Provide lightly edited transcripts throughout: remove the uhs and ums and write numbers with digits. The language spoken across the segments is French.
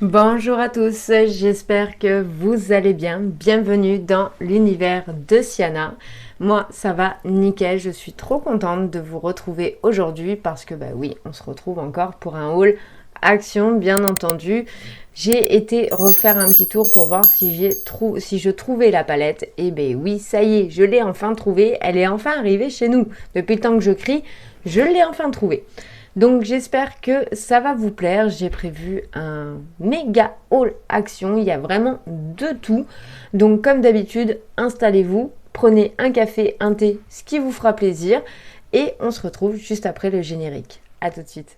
Bonjour à tous, j'espère que vous allez bien. Bienvenue dans l'univers de Siana. Moi, ça va nickel, je suis trop contente de vous retrouver aujourd'hui parce que oui, on se retrouve encore pour un haul action, bien entendu. J'ai été refaire un petit tour pour voir si je trouvais la palette. Et oui, ça y est, je l'ai enfin trouvée. Elle est enfin arrivée chez nous. Depuis le temps que je crie, je l'ai enfin trouvée. Donc j'espère que ça va vous plaire. J'ai prévu un méga haul action. Il y a vraiment de tout. Donc comme d'habitude, installez-vous, prenez un café, un thé, ce qui vous fera plaisir. Et on se retrouve juste après le générique. A tout de suite.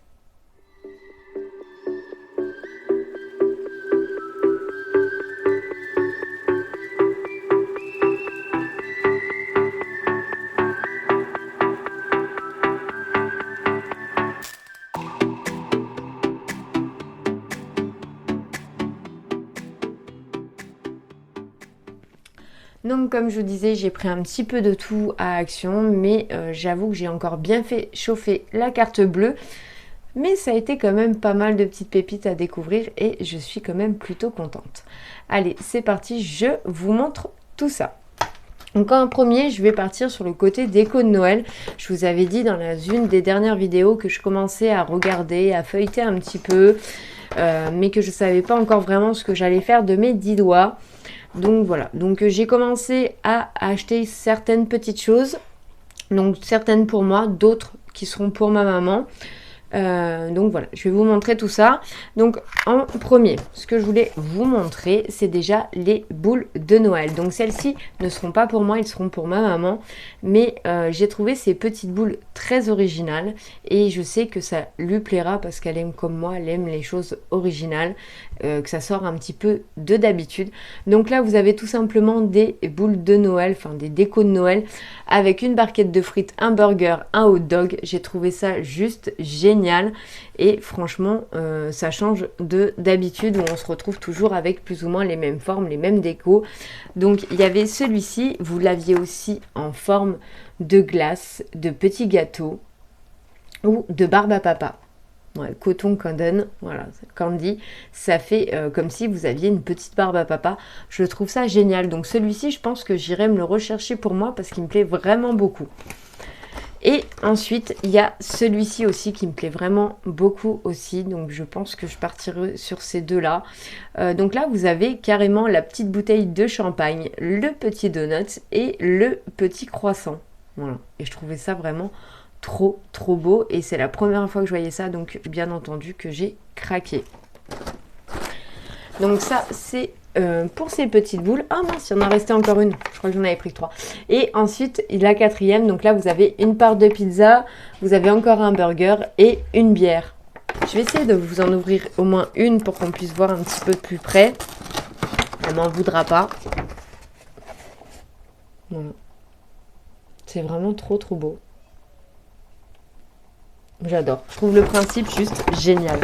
Donc comme je vous disais, j'ai pris un petit peu de tout à Action, mais j'avoue que j'ai encore bien fait chauffer la carte bleue. Mais ça a été quand même pas mal de petites pépites à découvrir et je suis quand même plutôt contente. Allez, c'est parti, je vous montre tout ça. Donc en premier, je vais partir sur le côté déco de Noël. Je vous avais dit dans une des dernières vidéos que je commençais à regarder, à feuilleter un petit peu, mais que je ne savais pas encore vraiment ce que j'allais faire de mes 10 doigts. Donc voilà, donc j'ai commencé à acheter certaines petites choses, donc certaines pour moi, d'autres qui seront pour ma maman. Donc voilà, je vais vous montrer tout ça. Donc en premier, ce que je voulais vous montrer, c'est déjà les boules de Noël. Donc celles-ci ne seront pas pour moi, elles seront pour ma maman. Mais j'ai trouvé ces petites boules très originales et je sais que ça lui plaira parce qu'elle aime comme moi, elle aime les choses originales, que ça sort un petit peu de d'habitude. Donc là, vous avez tout simplement des boules de Noël, enfin des décos de Noël avec une barquette de frites, un burger, un hot dog. J'ai trouvé ça juste génial et franchement ça change de d'habitude où on se retrouve toujours avec plus ou moins les mêmes formes, les mêmes décos. Donc il y avait celui-ci, vous l'aviez aussi en forme de glace, de petits gâteaux ou de barbe à papa. Ouais, coton candy, voilà, candy, ça fait comme si vous aviez une petite barbe à papa. Je trouve ça génial. Donc celui-ci, je pense que j'irai me le rechercher pour moi parce qu'il me plaît vraiment beaucoup. Et ensuite, il y a celui-ci aussi qui me plaît vraiment beaucoup aussi. Donc je pense que je partirai sur ces deux-là. Donc là, vous avez carrément la petite bouteille de champagne, le petit donut et le petit croissant. Voilà. Et je trouvais ça vraiment trop beau. Et c'est la première fois que je voyais ça. Donc bien entendu que j'ai craqué. Donc ça, c'est pour ces petites boules. Ah mince, il y en a resté encore une. Je crois que j'en avais pris 3. Et ensuite, la quatrième. Donc là, vous avez une part de pizza. Vous avez encore un burger et une bière. Je vais essayer de vous en ouvrir au moins une pour qu'on puisse voir un petit peu de plus près. Elle m'en voudra pas. Voilà. C'est vraiment trop beau. J'adore. Je trouve le principe juste génial.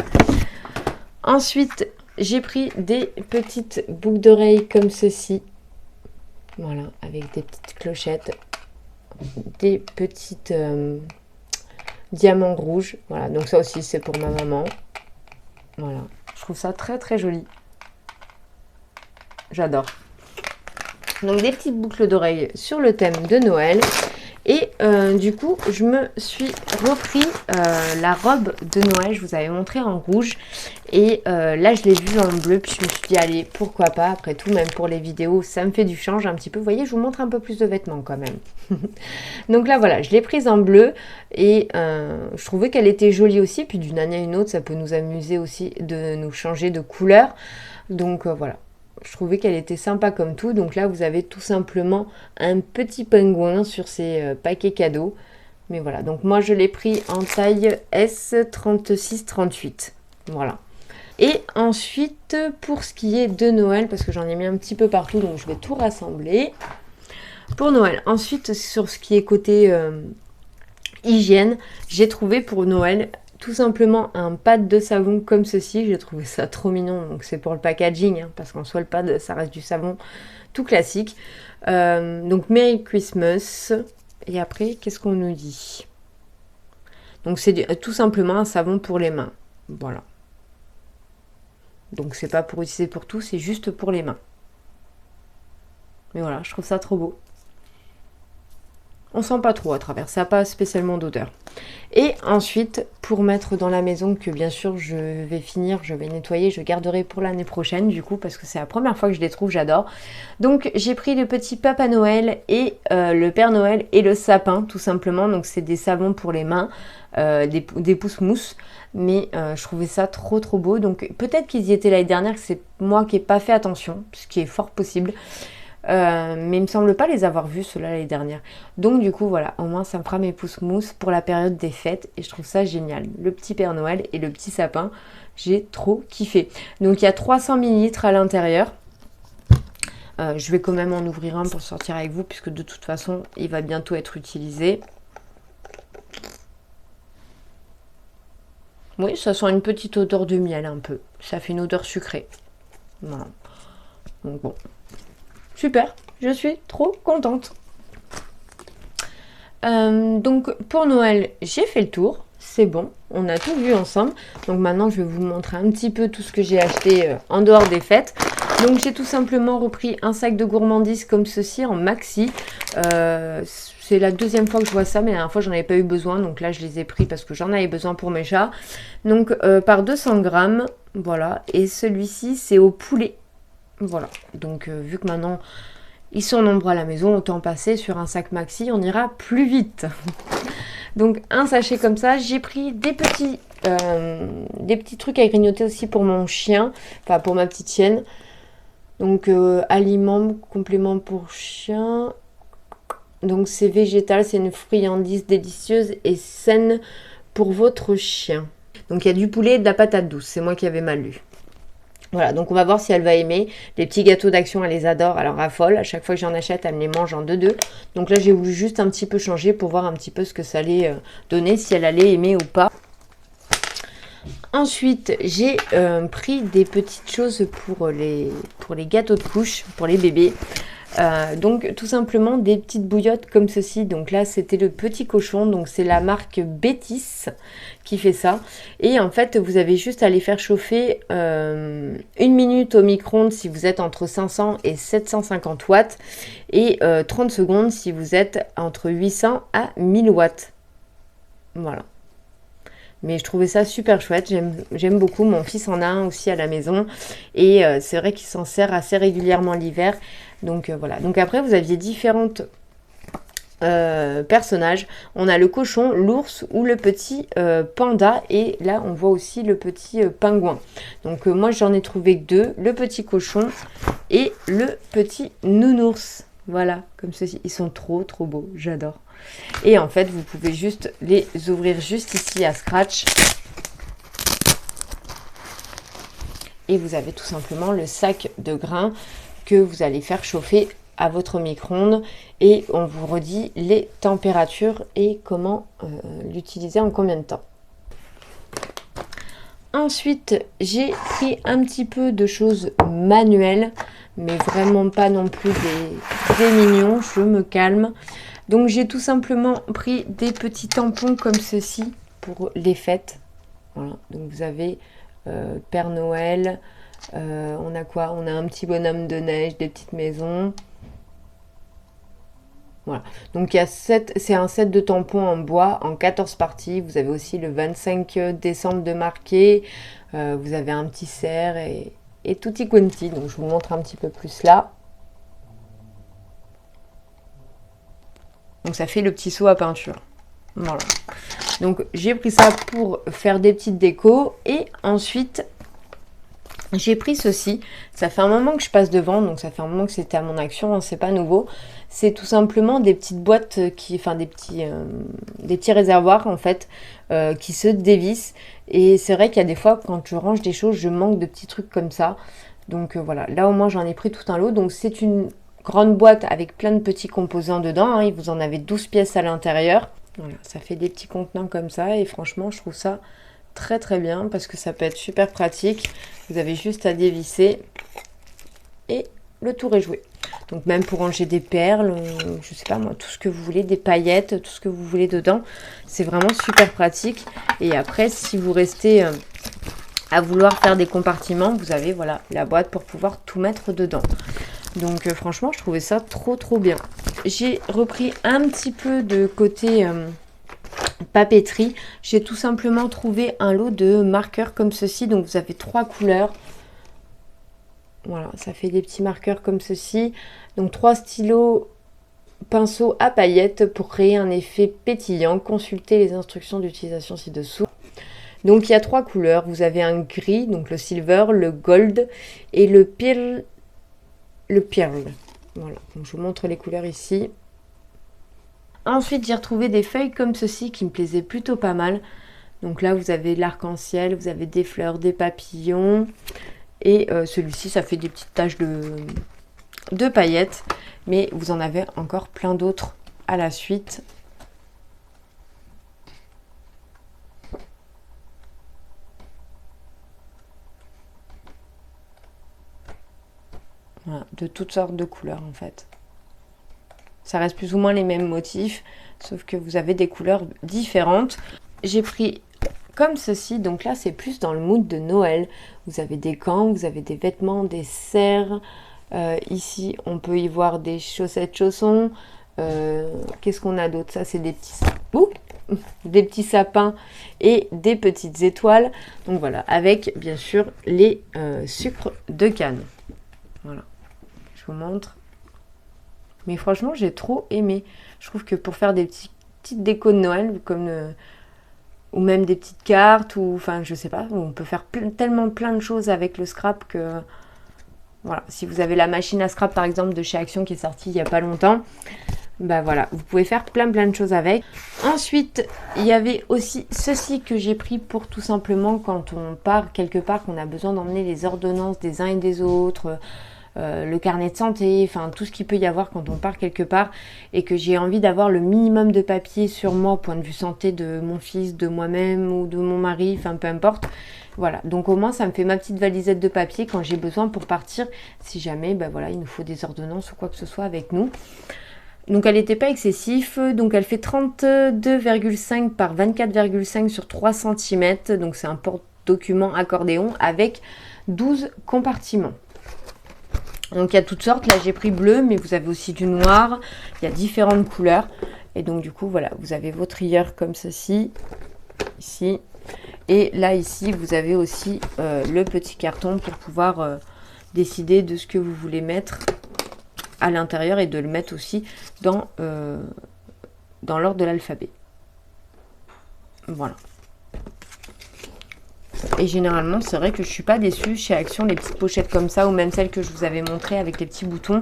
Ensuite, j'ai pris des petites boucles d'oreilles comme ceci. Voilà, avec des petites clochettes. Des petites diamants rouges. Voilà, donc ça aussi c'est pour ma maman. Voilà, je trouve ça très joli. J'adore. Donc des petites boucles d'oreilles sur le thème de Noël. Et du coup, je me suis repris la robe de Noël. Je vous avais montré en rouge. Et là, je l'ai vue en bleu. Puis je me suis dit, allez, pourquoi pas. Après tout, même pour les vidéos, ça me fait du change un petit peu. Vous voyez, je vous montre un peu plus de vêtements quand même. Donc là, voilà, je l'ai prise en bleu. Et je trouvais qu'elle était jolie aussi. Puis d'une année à une autre, ça peut nous amuser aussi de nous changer de couleur. Donc voilà. Je trouvais qu'elle était sympa comme tout. Donc là, vous avez tout simplement un petit pingouin sur ces paquets cadeaux. Mais voilà, donc moi, je l'ai pris en taille S36-38. Voilà. Et ensuite, pour ce qui est de Noël, parce que j'en ai mis un petit peu partout, donc je vais tout rassembler. Pour Noël. Ensuite, sur ce qui est côté hygiène, j'ai trouvé pour Noël tout simplement un pad de savon comme ceci. J'ai trouvé ça trop mignon. Donc c'est pour le packaging, hein, parce qu'en soi le pad ça reste du savon tout classique. Donc Merry Christmas. Et après, qu'est-ce qu'on nous dit? Donc c'est tout simplement un savon pour les mains. Voilà. Donc c'est pas pour utiliser pour tout, c'est juste pour les mains. Mais voilà, je trouve ça trop beau. On sent pas trop à travers, ça n'a pas spécialement d'odeur. Et ensuite, pour mettre dans la maison, que bien sûr je vais finir, je vais nettoyer, je garderai pour l'année prochaine du coup, parce que c'est la première fois que je les trouve, j'adore. Donc j'ai pris le petit Papa Noël et le Père Noël et le sapin tout simplement. Donc c'est des savons pour les mains, des pousse-mousse. Mais je trouvais ça trop beau. Donc peut-être qu'ils y étaient l'année dernière, que c'est moi qui n'ai pas fait attention, ce qui est fort possible. Mais il me semble pas les avoir vus ceux-là l'année dernière. Donc du coup voilà, au moins ça me fera mes pousse-mousse pour la période des fêtes et je trouve ça génial. Le petit Père Noël et le petit sapin, j'ai trop kiffé. Donc il y a 300 ml à l'intérieur. Je vais quand même en ouvrir un pour sortir avec vous puisque de toute façon il va bientôt être utilisé. Oui, ça sent une petite odeur de miel un peu. Ça fait une odeur sucrée. Voilà. Donc bon. Super, je suis trop contente. Donc pour Noël, j'ai fait le tour. C'est bon, on a tout vu ensemble. Donc maintenant, je vais vous montrer un petit peu tout ce que j'ai acheté en dehors des fêtes. Donc j'ai tout simplement repris un sac de gourmandise comme ceci en maxi. C'est la deuxième fois que je vois ça, mais la dernière fois j'en avais pas eu besoin. Donc là je les ai pris parce que j'en avais besoin pour mes chats. Donc par 200 grammes, voilà. Et celui-ci c'est au poulet. Voilà, donc vu que maintenant ils sont nombreux à la maison, autant passer sur un sac maxi, on ira plus vite. Donc un sachet comme ça, j'ai pris des petits trucs à grignoter aussi pour mon chien, enfin pour ma petite chienne. Donc aliments, compléments pour chien. Donc c'est végétal, c'est une friandise délicieuse et saine pour votre chien. Donc il y a du poulet et de la patate douce, c'est moi qui avais mal lu. Voilà, donc on va voir si elle va aimer. Les petits gâteaux d'Action, elle les adore, elle en raffole. À chaque fois que j'en achète, elle me les mange en 2-2. Donc là, j'ai voulu juste un petit peu changer pour voir un petit peu ce que ça allait donner, si elle allait aimer ou pas. Ensuite, j'ai pris des petites choses pour les gâteaux de couche, pour les bébés. Donc tout simplement des petites bouillottes comme ceci. Donc là c'était le petit cochon, donc c'est la marque Bétis qui fait ça. Et en fait vous avez juste à les faire chauffer 1 minute au micro-ondes si vous êtes entre 500 et 750 watts et 30 secondes si vous êtes entre 800 à 1000 watts. Voilà. Mais je trouvais ça super chouette, j'aime beaucoup, mon fils en a un aussi à la maison et c'est vrai qu'il s'en sert assez régulièrement l'hiver. Donc voilà, donc après vous aviez différentes personnages. On a le cochon, l'ours ou le petit panda et là on voit aussi le petit pingouin. Donc moi j'en ai trouvé 2, le petit cochon et le petit nounours. Voilà, comme ceci, ils sont trop beaux, j'adore. Et en fait, vous pouvez juste les ouvrir juste ici à scratch. Et vous avez tout simplement le sac de grains que vous allez faire chauffer à votre micro-ondes. Et on vous redit les températures et comment l'utiliser en combien de temps. Ensuite, j'ai pris un petit peu de choses manuelles, mais vraiment pas non plus des mignons, je me calme. Donc j'ai tout simplement pris des petits tampons comme ceci pour les fêtes. Voilà, donc vous avez Père Noël, on a quoi? On a un petit bonhomme de neige, des petites maisons. Voilà, donc c'est un set de tampons en bois en 14 parties. Vous avez aussi le 25 décembre de marqué. Vous avez un petit cerf et tutti quanti. Donc je vous montre un petit peu plus là. Donc ça fait le petit seau à peinture. Voilà. Donc j'ai pris ça pour faire des petites décos. Et ensuite, j'ai pris ceci. Ça fait un moment que je passe devant. Donc ça fait un moment que c'était à mon action. Hein, c'est pas nouveau. C'est tout simplement des petites boîtes des petits réservoirs en fait qui se dévissent. Et c'est vrai qu'il y a des fois quand je range des choses, je manque de petits trucs comme ça. Donc voilà. Là au moins j'en ai pris tout un lot. Donc c'est une grande boîte avec plein de petits composants dedans, hein. Vous en avez 12 pièces à l'intérieur. Voilà, ça fait des petits contenants comme ça et franchement je trouve ça très bien parce que ça peut être super pratique. Vous avez juste à dévisser et le tour est joué. Donc même pour ranger des perles, je sais pas moi, tout ce que vous voulez, des paillettes, tout ce que vous voulez dedans, c'est vraiment super pratique. Et après si vous restez à vouloir faire des compartiments, vous avez voilà la boîte pour pouvoir tout mettre dedans. Donc franchement, je trouvais ça trop bien. J'ai repris un petit peu de côté papeterie. J'ai tout simplement trouvé un lot de marqueurs comme ceci. Donc vous avez 3 couleurs. Voilà, ça fait des petits marqueurs comme ceci. Donc 3 stylos pinceaux à paillettes pour créer un effet pétillant. Consultez les instructions d'utilisation ci-dessous. Donc il y a 3 couleurs. Vous avez un gris, donc le silver, le gold et le pearl. Voilà, donc je vous montre les couleurs ici. Ensuite, j'ai retrouvé des feuilles comme ceci qui me plaisaient plutôt pas mal. Donc là, vous avez l'arc-en-ciel, vous avez des fleurs, des papillons. Et celui-ci, ça fait des petites taches de paillettes. Mais vous en avez encore plein d'autres à la suite. Voilà, de toutes sortes de couleurs en fait. Ça reste plus ou moins les mêmes motifs, sauf que vous avez des couleurs différentes. J'ai pris comme ceci, donc là c'est plus dans le mood de Noël. Vous avez des gants, vous avez des vêtements, des serres. Ici on peut y voir des chaussettes chaussons. Qu'est-ce qu'on a d'autre? Ça c'est des petits sapins et des petites étoiles. Donc voilà, avec bien sûr les sucres de canne. Voilà, je vous montre. Mais franchement, j'ai trop aimé. Je trouve que pour faire des petites décos de Noël, comme ou même des petites cartes, ou enfin, je sais pas, on peut faire tellement plein de choses avec le scrap que voilà. Si vous avez la machine à scrap par exemple de chez Action qui est sortie il y a pas longtemps, bah voilà, vous pouvez faire plein de choses avec. Ensuite, il y avait aussi ceci que j'ai pris pour tout simplement quand on part quelque part, qu'on a besoin d'emmener les ordonnances des uns et des autres. Le carnet de santé, enfin tout ce qu'il peut y avoir quand on part quelque part et que j'ai envie d'avoir le minimum de papier sur moi, point de vue santé de mon fils, de moi-même ou de mon mari, enfin peu importe. Voilà, donc au moins ça me fait ma petite valisette de papier quand j'ai besoin pour partir, si jamais ben voilà, il nous faut des ordonnances ou quoi que ce soit avec nous. Donc elle n'était pas excessive, donc elle fait 32,5 par 24,5 sur 3 cm, donc c'est un porte-document accordéon avec 12 compartiments. Donc il y a toutes sortes, là j'ai pris bleu, mais vous avez aussi du noir, il y a différentes couleurs. Et donc du coup voilà, vous avez vos trieurs comme ceci, ici. Et là ici vous avez aussi le petit carton pour pouvoir décider de ce que vous voulez mettre à l'intérieur et de le mettre aussi dans l'ordre de l'alphabet. Voilà. Et généralement, c'est vrai que je suis pas déçue chez Action, les petites pochettes comme ça, ou même celles que je vous avais montrées avec les petits boutons,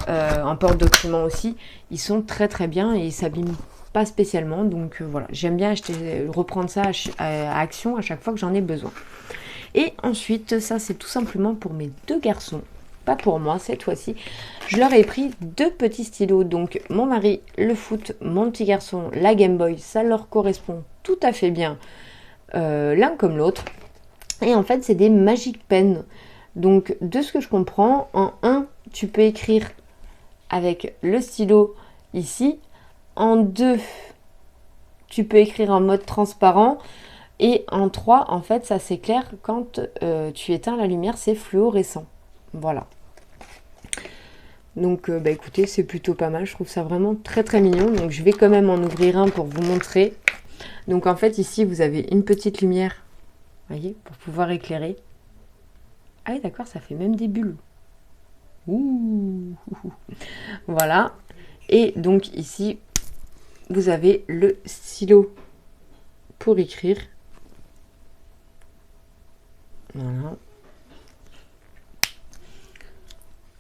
en porte-document aussi, ils sont très bien et ils s'abîment pas spécialement. Donc voilà, j'aime bien reprendre ça à Action à chaque fois que j'en ai besoin. Et ensuite, ça c'est tout simplement pour mes 2 garçons, pas pour moi cette fois-ci. Je leur ai pris 2 petits stylos, donc mon mari le foot, mon petit garçon la Game Boy, ça leur correspond tout à fait bien, l'un comme l'autre. Et en fait, c'est des Magic Pen. Donc, de ce que je comprends, en 1, tu peux écrire avec le stylo ici. En 2, tu peux écrire en mode transparent. Et en 3, en fait, ça s'éclaire quand tu éteins la lumière, c'est fluorescent. Voilà. Donc, bah écoutez, c'est plutôt pas mal. Je trouve ça vraiment très mignon. Donc, je vais quand même en ouvrir un pour vous montrer. Donc, en fait, ici, vous avez une petite lumière. Voyez, pour pouvoir éclairer. Ah oui, d'accord, ça fait même des bulles. Ouh. Voilà. Et donc ici, vous avez le stylo pour écrire. Voilà.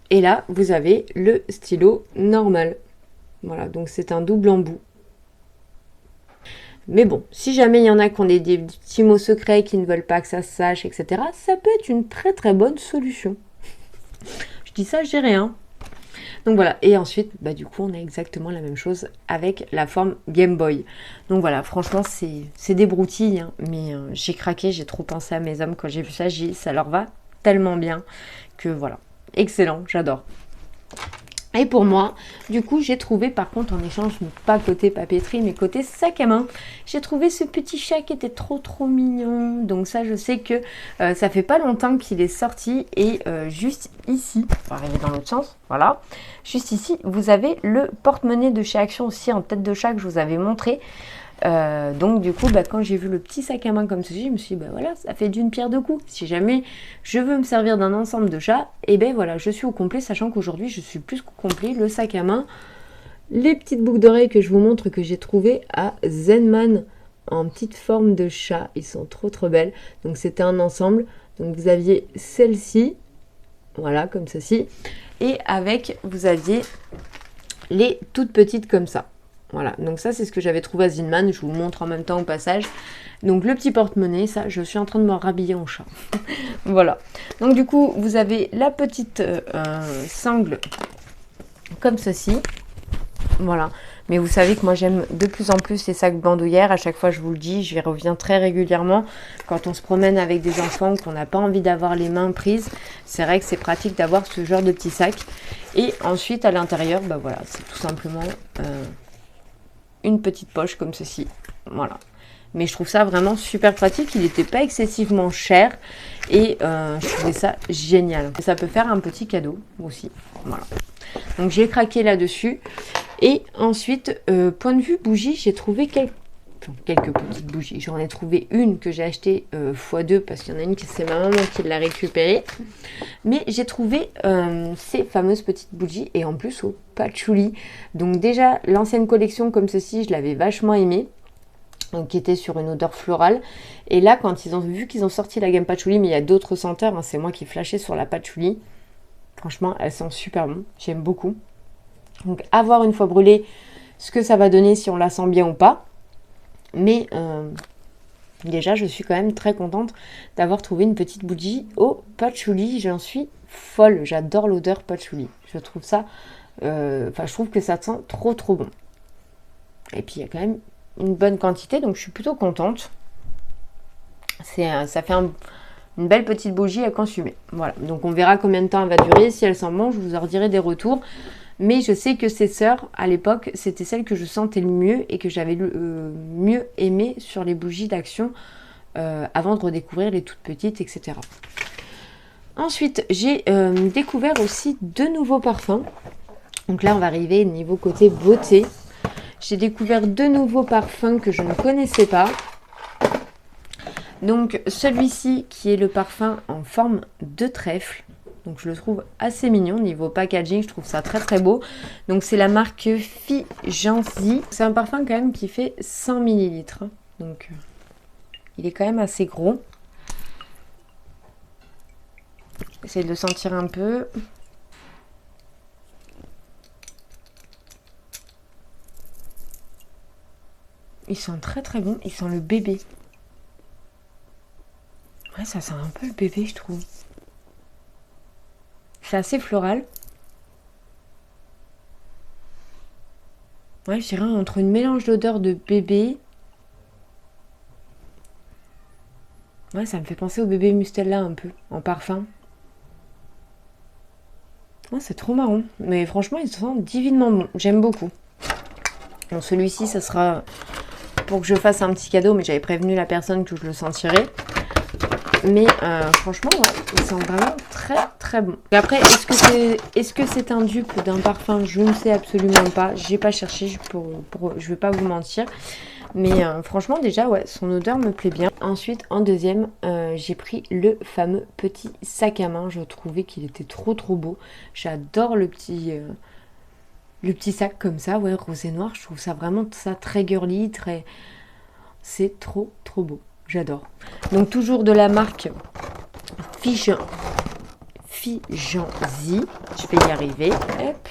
Et là, vous avez le stylo normal. Voilà, donc c'est un double embout. Mais bon, si jamais il y en a qui ont des petits mots secrets, qui ne veulent pas que ça se sache, etc., ça peut être une très bonne solution. Je dis ça, je dis rien. Donc voilà, et ensuite, bah du coup, on a exactement la même chose avec la forme Game Boy. Donc voilà, franchement, c'est des broutilles, hein, mais j'ai craqué, j'ai trop pensé à mes hommes quand j'ai vu ça, ça leur va tellement bien que voilà, excellent, j'adore. Et pour moi, du coup, j'ai trouvé, par contre, en échange, pas côté papeterie, mais côté sac à main, j'ai trouvé ce petit chat qui était trop trop mignon. Donc ça, je sais que ça fait pas longtemps qu'il est sorti. Et juste ici, on va arriver dans l'autre sens, voilà. Juste ici, vous avez le porte-monnaie de chez Action aussi en tête de chat que je vous avais montré. Donc du coup, quand j'ai vu le petit sac à main comme ceci, je me suis dit, voilà, ça fait d'une pierre deux coups. Si jamais je veux me servir d'un ensemble de chats, et voilà, je suis au complet, sachant qu'aujourd'hui, je suis plus qu'au complet. Le sac à main, les petites boucles d'oreilles que je vous montre que j'ai trouvées à Zenman en petite forme de chat. Ils sont trop trop belles. Donc c'était un ensemble. Donc vous aviez celle-ci, voilà, comme ceci. Et avec, vous aviez les toutes petites comme ça. Voilà, donc ça c'est ce que j'avais trouvé à Zinman, je vous le montre en même temps au passage. Donc le petit porte-monnaie, ça je suis en train de me rhabiller en chat. Voilà, donc du coup vous avez la petite sangle comme ceci. Voilà, mais vous savez que moi j'aime de plus en plus les sacs bandoulières, à chaque fois je vous le dis, j'y reviens très régulièrement. Quand on se promène avec des enfants, qu'on n'a pas envie d'avoir les mains prises, c'est vrai que c'est pratique d'avoir ce genre de petit sac. Et ensuite à l'intérieur, voilà, c'est tout simplement une petite poche comme ceci, voilà. Mais je trouve ça vraiment super pratique, il n'était pas excessivement cher et je trouvais ça génial. Ça peut faire un petit cadeau aussi, voilà. Donc j'ai craqué là-dessus. Et ensuite, point de vue bougie, j'ai trouvé quelques petites bougies. J'en ai trouvé une que j'ai achetée x2 parce qu'il y en a une qui c'est ma maman qui l'a récupérée. Mais j'ai trouvé ces fameuses petites bougies et en plus au patchouli. Donc déjà, l'ancienne collection comme ceci, je l'avais vachement aimée. Donc, qui était sur une odeur florale. Et là, quand ils ont vu qu'ils ont sorti la gamme patchouli, mais il y a d'autres senteurs, hein, c'est moi qui flashais sur la patchouli. Franchement, elles sont super bonnes. J'aime beaucoup. Donc, à voir une fois brûlée ce que ça va donner, si on la sent bien ou pas. Mais déjà, je suis quand même très contente d'avoir trouvé une petite bougie au patchouli. J'en suis folle. J'adore l'odeur patchouli. Je trouve ça... je trouve que ça sent trop trop bon. Et puis, il y a quand même une bonne quantité, donc je suis plutôt contente. Ça fait une belle petite bougie à consumer. Voilà, donc on verra combien de temps elle va durer. Si elle sent bon, je vous en redirai des retours. Mais je sais que ces sœurs, à l'époque, c'était celle que je sentais le mieux et que j'avais le mieux aimé sur les bougies d'Action avant de redécouvrir les toutes petites, etc. Ensuite, j'ai découvert aussi deux nouveaux parfums. Donc là, on va arriver au niveau côté beauté. J'ai découvert deux nouveaux parfums que je ne connaissais pas. Donc celui-ci qui est le parfum en forme de trèfle. Donc je le trouve assez mignon niveau packaging, je trouve ça très très beau. Donc c'est la marque Figenzi. C'est un parfum quand même qui fait 100 ml. Donc il est quand même assez gros. J'essaie de le sentir un peu. Il sent très très bon, il sent le bébé. Ouais, ça sent un peu le bébé, je trouve. C'est assez floral. Ouais, je dirais entre une mélange d'odeur de bébé. Ouais, ça me fait penser au bébé Mustela un peu, en parfum. Ouais, c'est trop marrant. Mais franchement, il sent divinement bon. J'aime beaucoup. Bon, celui-ci, ça sera pour que je fasse un petit cadeau, mais j'avais prévenu la personne que je le sentirais. Mais franchement, ouais, il sent vraiment très très bon. Et après, est-ce que c'est un dupe d'un parfum? Je ne sais absolument pas. J'ai pas cherché, je vais pas vous mentir. Mais franchement, déjà, ouais, son odeur me plaît bien. Ensuite, en deuxième, j'ai pris le fameux petit sac à main. Je trouvais qu'il était trop trop beau. J'adore le petit sac comme ça, ouais, rose et noir. Je trouve ça vraiment ça très girly, très... C'est trop trop beau. J'adore. Donc toujours de la marque Figenzi. Je vais y arriver. Hop.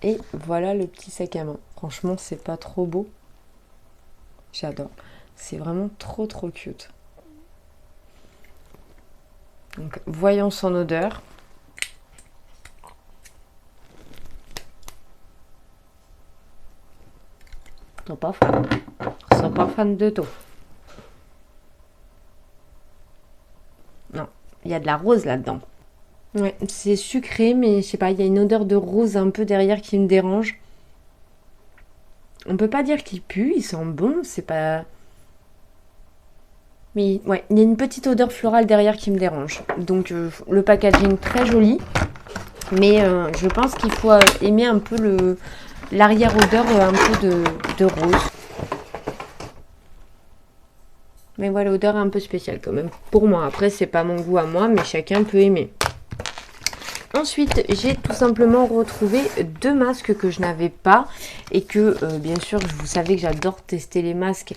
Et voilà le petit sac à main. Franchement, c'est pas trop beau. J'adore. C'est vraiment trop trop cute. Donc voyons son odeur. Ils sont pas fan. Ils sont pas fans de tout. Non, il y a de la rose là-dedans. Ouais, c'est sucré, mais je sais pas, il y a une odeur de rose un peu derrière qui me dérange. On peut pas dire qu'il pue, il sent bon, c'est pas... Mais ouais, il y a une petite odeur florale derrière qui me dérange. Donc le packaging très joli, mais je pense qu'il faut aimer un peu l'arrière-odeur un peu de rose. Mais voilà, l'odeur est un peu spéciale quand même pour moi. Après, c'est pas mon goût à moi, mais chacun peut aimer. Ensuite, j'ai tout simplement retrouvé 2 masques que je n'avais pas et que, bien sûr, vous savez que j'adore tester les masques,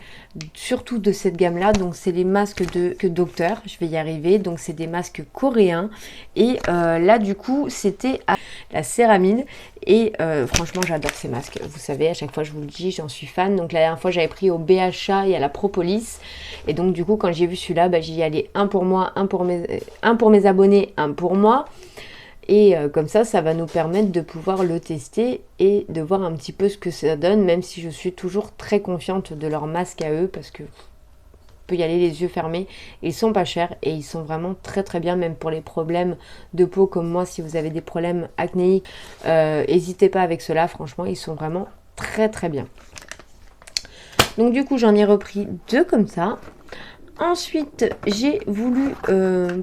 surtout de cette gamme-là. Donc, c'est les masques de Docteur, je vais y arriver. Donc, c'est des masques coréens. Et là, du coup, c'était à la céramide. Et franchement, j'adore ces masques. Vous savez, à chaque fois, je vous le dis, j'en suis fan. Donc, la dernière fois, j'avais pris au BHA et à la Propolis. Et donc, du coup, quand j'ai vu celui-là, bah, j'y allais un pour moi, un pour mes abonnés, un pour moi. Et comme ça va nous permettre de pouvoir le tester et de voir un petit peu ce que ça donne, même si je suis toujours très confiante de leur masque à eux, parce que peut y aller les yeux fermés. Ils sont pas chers et ils sont vraiment très très bien, même pour les problèmes de peau comme moi. Si vous avez des problèmes acnéiques, n'hésitez pas avec cela. Franchement, ils sont vraiment très très bien. Donc du coup, j'en ai repris 2 comme ça. Ensuite, j'ai voulu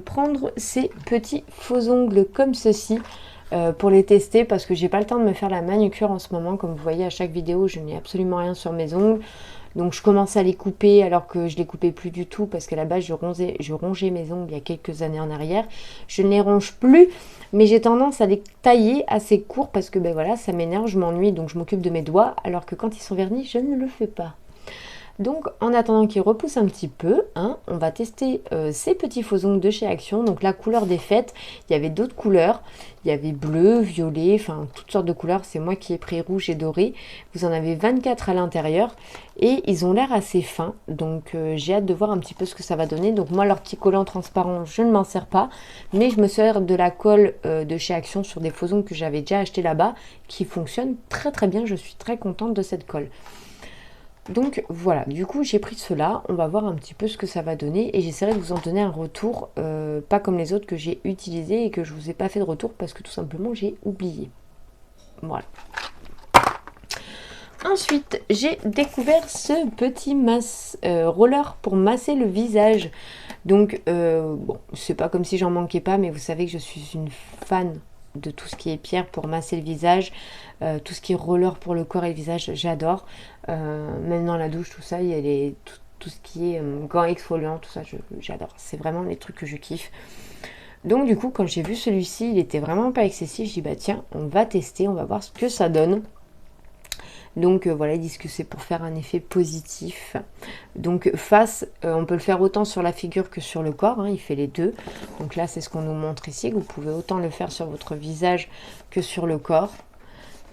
prendre ces petits faux ongles comme ceci pour les tester parce que j'ai pas le temps de me faire la manucure en ce moment. Comme vous voyez à chaque vidéo, je n'ai absolument rien sur mes ongles. Donc je commence à les couper alors que je les coupais plus du tout parce qu'à la base je rongeais mes ongles il y a quelques années en arrière. Je ne les ronge plus, mais j'ai tendance à les tailler assez courts parce que ben voilà, ça m'énerve, je m'ennuie, donc je m'occupe de mes doigts alors que quand ils sont vernis, je ne le fais pas. Donc en attendant qu'il repousse un petit peu, hein, on va tester ces petits faux ongles de chez Action. Donc la couleur des fêtes, il y avait d'autres couleurs. Il y avait bleu, violet, enfin toutes sortes de couleurs. C'est moi qui ai pris rouge et doré. Vous en avez 24 à l'intérieur. Et ils ont l'air assez fins. Donc j'ai hâte de voir un petit peu ce que ça va donner. Donc moi leur petit collant transparent, je ne m'en sers pas. Mais je me sers de la colle de chez Action sur des faux ongles que j'avais déjà acheté là-bas. Qui fonctionne très très bien. Je suis très contente de cette colle. Donc voilà, du coup j'ai pris cela, on va voir un petit peu ce que ça va donner et j'essaierai de vous en donner un retour, pas comme les autres que j'ai utilisés et que je vous ai pas fait de retour parce que tout simplement j'ai oublié. Voilà. Ensuite, j'ai découvert ce petit roller pour masser le visage. Donc, bon, c'est pas comme si j'en manquais pas, mais vous savez que je suis une fan de tout ce qui est pierre pour masser le visage. Tout ce qui est roller pour le corps et le visage, j'adore. Même dans la douche, tout ça, il y a tout ce qui est gants exfoliants, tout ça, j'adore. C'est vraiment les trucs que je kiffe. Donc du coup, quand j'ai vu celui-ci, il était vraiment pas excessif. Je dis bah tiens, on va tester, on va voir ce que ça donne. Donc voilà, ils disent que c'est pour faire un effet positif. Donc face, on peut le faire autant sur la figure que sur le corps, hein, il fait les deux. Donc là, c'est ce qu'on nous montre ici, que vous pouvez autant le faire sur votre visage que sur le corps.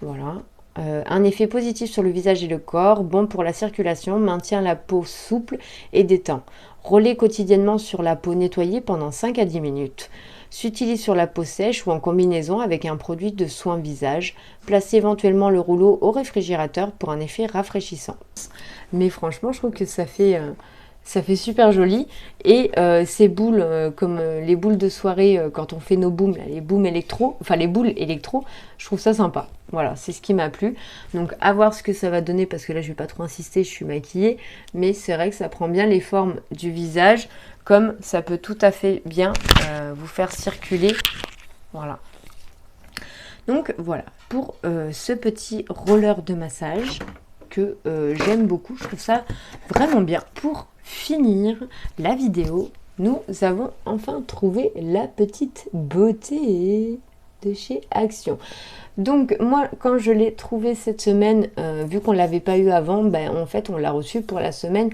Voilà. Un effet positif sur le visage et le corps, bon pour la circulation, maintient la peau souple et détend. Relais quotidiennement sur la peau nettoyée pendant 5 à 10 minutes. S'utilise sur la peau sèche ou en combinaison avec un produit de soin visage. Placez éventuellement le rouleau au réfrigérateur pour un effet rafraîchissant. Mais franchement, je trouve que ça fait super joli. Et ces boules, comme les boules de soirée, quand on fait nos booms, là, les booms électro, enfin les boules électro, je trouve ça sympa. Voilà, c'est ce qui m'a plu. Donc à voir ce que ça va donner, parce que là je vais pas trop insister, je suis maquillée. Mais c'est vrai que ça prend bien les formes du visage, comme ça peut tout à fait bien vous faire circuler. Voilà. Donc voilà, pour ce petit roller de massage que j'aime beaucoup, je trouve ça vraiment bien. Pour finir la vidéo, nous avons enfin trouvé la petite beauté de chez Action. Donc moi, quand je l'ai trouvé cette semaine, vu qu'on ne l'avait pas eu avant, ben, en fait on l'a reçu pour la semaine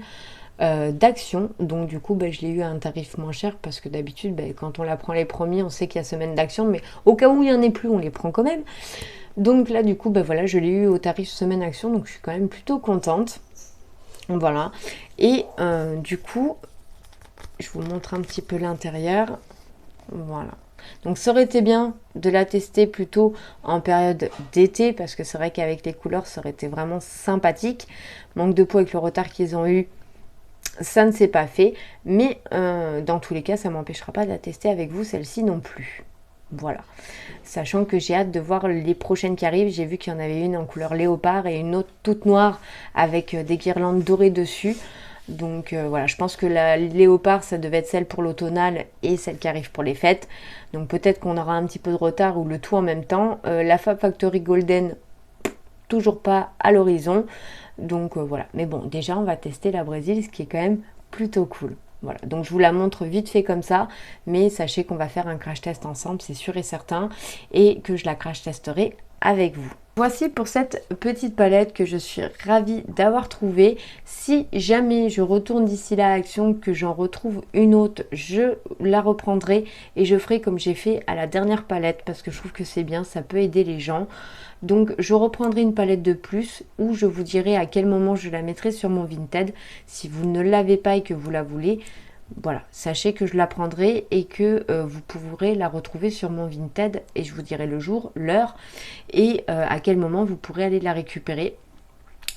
d'Action. Donc du coup je l'ai eu à un tarif moins cher parce que d'habitude quand on la prend les premiers, on sait qu'il y a semaine d'Action, mais au cas où il n'y en ait plus, on les prend quand même. Donc là du coup voilà, je l'ai eu au tarif semaine Action, donc je suis quand même plutôt contente. Voilà. Et du coup, je vous montre un petit peu l'intérieur. Voilà. Donc ça aurait été bien de la tester plutôt en période d'été, parce que c'est vrai qu'avec les couleurs, ça aurait été vraiment sympathique. Manque de peau avec le retard qu'ils ont eu, ça ne s'est pas fait. Mais dans tous les cas, ça ne m'empêchera pas de la tester avec vous, celle-ci non plus. Voilà. Sachant que j'ai hâte de voir les prochaines qui arrivent. J'ai vu qu'il y en avait une en couleur léopard et une autre toute noire avec des guirlandes dorées dessus. Donc voilà, je pense que la léopard, ça devait être celle pour l'automnal et celle qui arrive pour les fêtes. Donc peut-être qu'on aura un petit peu de retard ou le tout en même temps. La Fab Factory Golden, toujours pas à l'horizon. Donc voilà. Mais bon, déjà, on va tester la Brésil, ce qui est quand même plutôt cool. Voilà, donc je vous la montre vite fait comme ça, mais sachez qu'on va faire un crash test ensemble, c'est sûr et certain, et que je la crash testerai avec vous. Voici pour cette petite palette que je suis ravie d'avoir trouvée. Si jamais je retourne d'ici là à Action, que j'en retrouve une autre, je la reprendrai et je ferai comme j'ai fait à la dernière palette parce que je trouve que c'est bien, ça peut aider les gens. Donc je reprendrai une palette de plus où je vous dirai à quel moment je la mettrai sur mon Vinted. Si vous ne l'avez pas et que vous la voulez, voilà, sachez que je la prendrai et que vous pourrez la retrouver sur mon Vinted et je vous dirai le jour, l'heure et à quel moment vous pourrez aller la récupérer.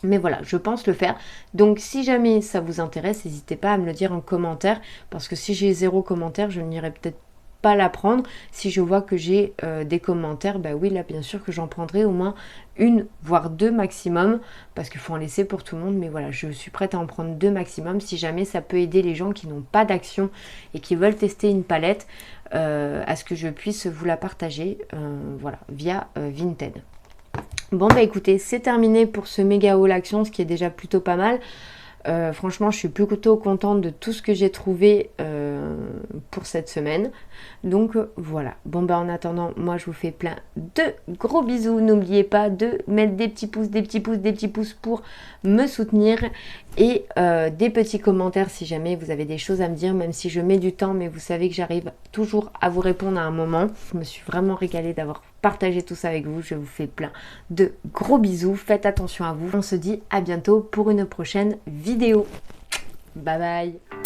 Mais voilà, je pense le faire. Donc si jamais ça vous intéresse, n'hésitez pas à me le dire en commentaire parce que si j'ai 0 commentaire, je n'irai peut-être pas la prendre. Si je vois que j'ai des commentaires, bah oui, là bien sûr que j'en prendrai au moins une, voire deux maximum, parce qu'il faut en laisser pour tout le monde, mais voilà, je suis prête à en prendre deux maximum, si jamais ça peut aider les gens qui n'ont pas d'action et qui veulent tester une palette, à ce que je puisse vous la partager, voilà, via Vinted. Bon bah écoutez, c'est terminé pour ce méga haul action, ce qui est déjà plutôt pas mal. Franchement, je suis plutôt contente de tout ce que j'ai trouvé pour cette semaine. Donc voilà. Bon ben en attendant, moi je vous fais plein de gros bisous. N'oubliez pas de mettre des petits pouces, des petits pouces, des petits pouces pour me soutenir et des petits commentaires si jamais vous avez des choses à me dire, même si je mets du temps, mais vous savez que j'arrive toujours à vous répondre à un moment. Je me suis vraiment régalée d'avoir partagé tout ça avec vous. Je vous fais plein de gros bisous. Faites attention à vous. On se dit à bientôt pour une prochaine vidéo. Bye bye.